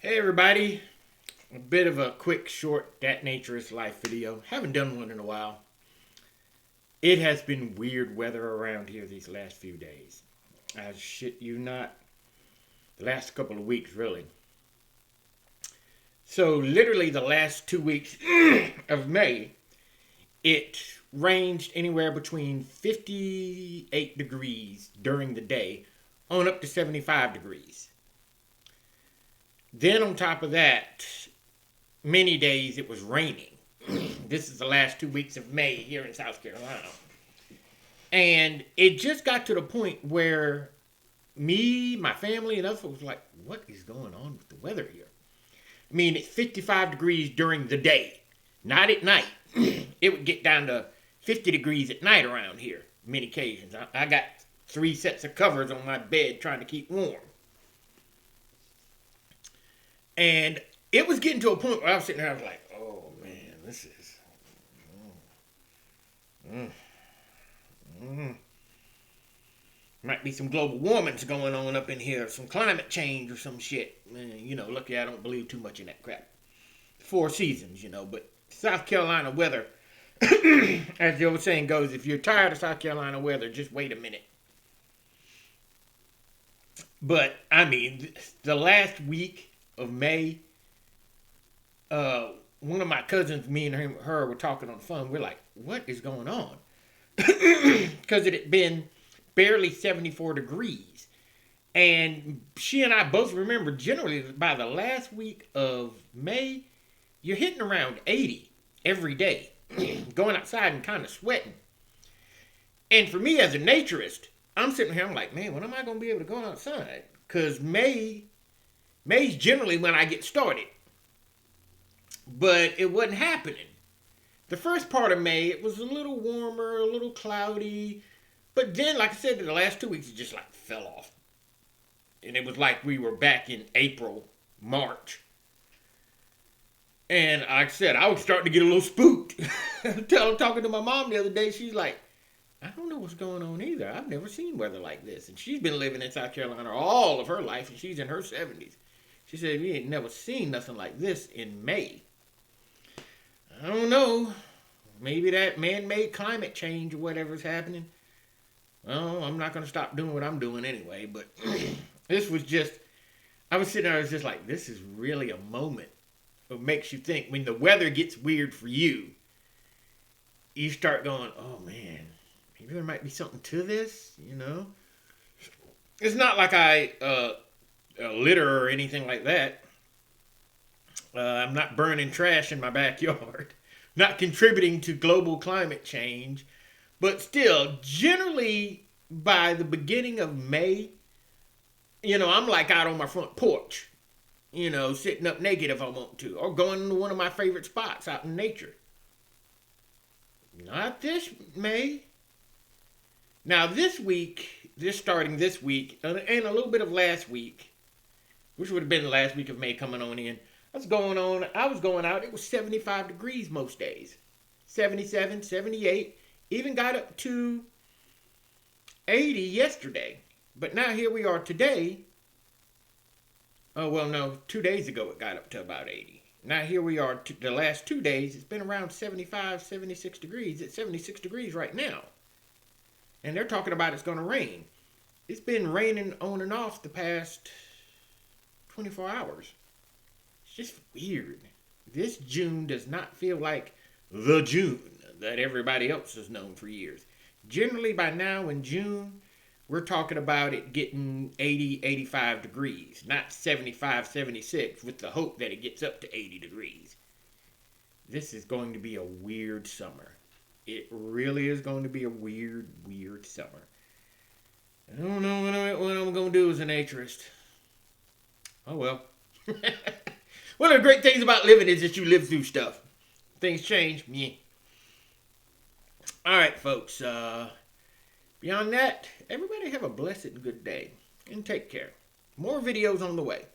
Hey everybody, a bit of a quick, short That Naturist Life video. Haven't done one in a while. It has been weird weather around here these last few days. I shit you not. The last couple of weeks, really. So literally the last 2 weeks of May, it ranged anywhere between 58 degrees during the day on up to 75 degrees. Then on top of that, many days it was raining. This is the last 2 weeks of May here in South Carolina. And it just got to the point where me, my family, and other folks were like, what is going on with the weather here? I mean, it's 55 degrees during the day, not at night. It would get down to 50 degrees at night around here, many occasions. I got 3 sets of covers on my bed trying to keep warm. And it was getting to a point where I was sitting there, I was like, oh man, this is... Might be some global warming's going on up in here, some climate change or some shit. You know, lucky I don't believe too much in that crap. 4 seasons, you know, but South Carolina weather, as the old saying goes, if you're tired of South Carolina weather, just wait a minute. But, I mean, the last week of May, one of my cousins, me and her were talking on the phone. We're like, what is going on? Because it had been barely 74 degrees. And she and I both remember generally by the last week of May, you're hitting around 80 every day. Going outside and kind of sweating. And for me as a naturist, I'm sitting here, I'm like, man, when am I going to be able to go outside? Because May's generally when I get started. But it wasn't happening. The first part of May, it was a little warmer, a little cloudy. But then, like I said, the last 2 weeks, it just like fell off. And it was like we were back in April, March. And like I said, I was starting to get a little spooked. Talking to my mom the other day, she's like, I don't know what's going on either. I've never seen weather like this. And she's been living in South Carolina all of her life, and she's in her 70s. She said, we ain't never seen nothing like this in May. I don't know. Maybe that man-made climate change or whatever's happening. Well, I'm not going to stop doing what I'm doing anyway. But this was just, I was sitting there, I was just like, this is really a moment. It makes you think. When the weather gets weird for you, you start going, oh man, maybe there might be something to this, you know? It's not like I litter or anything like that. I'm not burning trash in my backyard. Not contributing to global climate change. But still, generally, by the beginning of May, you know, I'm like out on my front porch. You know, sitting up naked if I want to. Or going to one of my favorite spots out in nature. Not this May. Now this week, starting this week, and a little bit of last week, which would have been the last week of May coming on in, I was going out, it was 75 degrees most days. 77, 78, even got up to 80 yesterday. But now here we are today. Oh, well, no, 2 days ago it got up to about 80. Now here we are, the last 2 days, it's been around 75, 76 degrees. It's 76 degrees right now. And they're talking about it's going to rain. It's been raining on and off the past 24 hours. It's just weird. This June does not feel like the June that everybody else has known for years. Generally by now in June, we're talking about it getting 80, 85 degrees, not 75, 76, with the hope that it gets up to 80 degrees. This is going to be a weird summer. It really is going to be a weird, weird summer. I don't know what I'm going to do as a naturist. Oh, well. One of the great things about living is that you live through stuff. Things change. Yeah. All right, folks. Beyond that, everybody have a blessed and good day. And take care. More videos on the way.